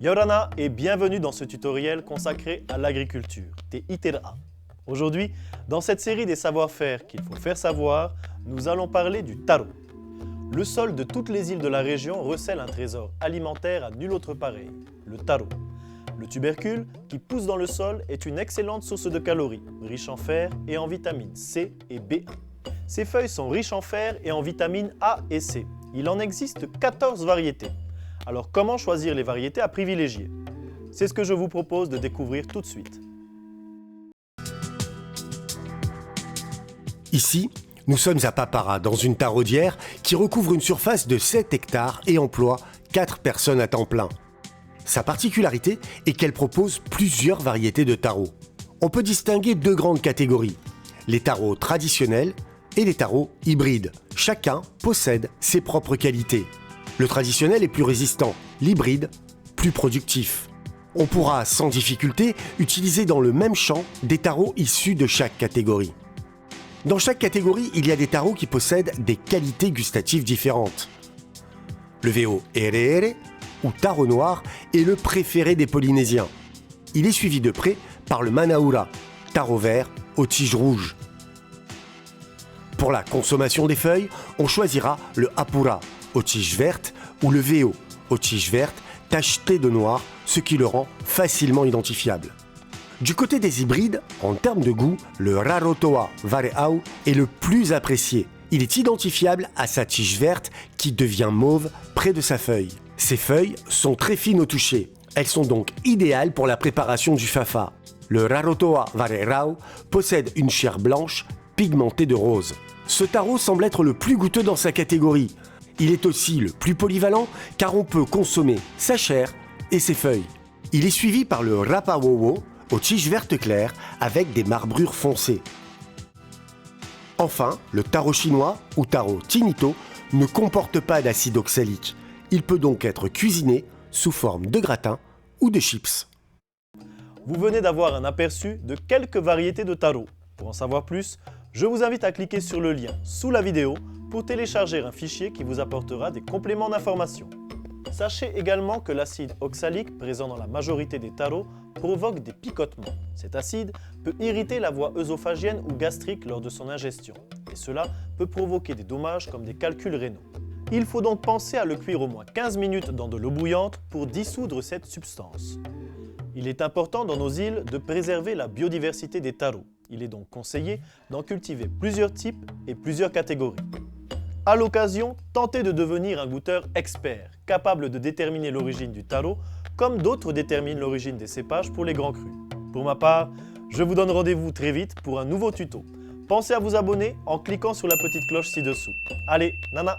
Yorana et bienvenue dans ce tutoriel consacré à l'agriculture, Te Itera. Aujourd'hui, dans cette série des savoir-faire qu'il faut faire savoir, nous allons parler du taro. Le sol de toutes les îles de la région recèle un trésor alimentaire à nul autre pareil, le taro. Le tubercule qui pousse dans le sol est une excellente source de calories, riche en fer et en vitamines C et B1. Ses feuilles sont riches en fer et en vitamines A et C. Il en existe 14 variétés. Alors comment choisir les variétés à privilégier? C'est ce que je vous propose de découvrir tout de suite. Ici, nous sommes à Papara, dans une taraudière qui recouvre une surface de 7 hectares et emploie 4 personnes à temps plein. Sa particularité est qu'elle propose plusieurs variétés de taros. On peut distinguer 2 grandes catégories, les taros traditionnels et les taros hybrides. Chacun possède ses propres qualités. Le traditionnel est plus résistant, l'hybride plus productif. On pourra sans difficulté utiliser dans le même champ des taros issus de chaque catégorie. Dans chaque catégorie, il y a des taros qui possèdent des qualités gustatives différentes. Le VO Ere ou taro noir est le préféré des Polynésiens. Il est suivi de près par le Manaura, taro vert aux tiges rouges. Pour la consommation des feuilles, on choisira le Apura, aux tiges vertes, ou le VO, aux tiges vertes, tacheté de noir, ce qui le rend facilement identifiable. Du côté des hybrides, en termes de goût, le Rarotoa Vareau est le plus apprécié. Il est identifiable à sa tige verte qui devient mauve près de sa feuille. Ces feuilles sont très fines au toucher. Elles sont donc idéales pour la préparation du fafa. Le Rarotoa Vareau possède une chair blanche pigmentée de rose. Ce taro semble être le plus goûteux dans sa catégorie. Il est aussi le plus polyvalent car on peut consommer sa chair et ses feuilles. Il est suivi par le Rapawowo aux tiges vertes claires avec des marbrures foncées. Enfin, le taro chinois ou taro tinito ne comporte pas d'acide oxalique. Il peut donc être cuisiné sous forme de gratin ou de chips. Vous venez d'avoir un aperçu de quelques variétés de taro. Pour en savoir plus, je vous invite à cliquer sur le lien sous la vidéo pour télécharger un fichier qui vous apportera des compléments d'information. Sachez également que l'acide oxalique présent dans la majorité des taros provoque des picotements. Cet acide peut irriter la voie œsophagienne ou gastrique lors de son ingestion, et cela peut provoquer des dommages comme des calculs rénaux. Il faut donc penser à le cuire au moins 15 minutes dans de l'eau bouillante pour dissoudre cette substance. Il est important dans nos îles de préserver la biodiversité des taros. Il est donc conseillé d'en cultiver plusieurs types et plusieurs catégories. À l'occasion, tentez de devenir un goûteur expert, capable de déterminer l'origine du taro, comme d'autres déterminent l'origine des cépages pour les grands crus. Pour ma part, je vous donne rendez-vous très vite pour un nouveau tuto. Pensez à vous abonner en cliquant sur la petite cloche ci-dessous. Allez, nana!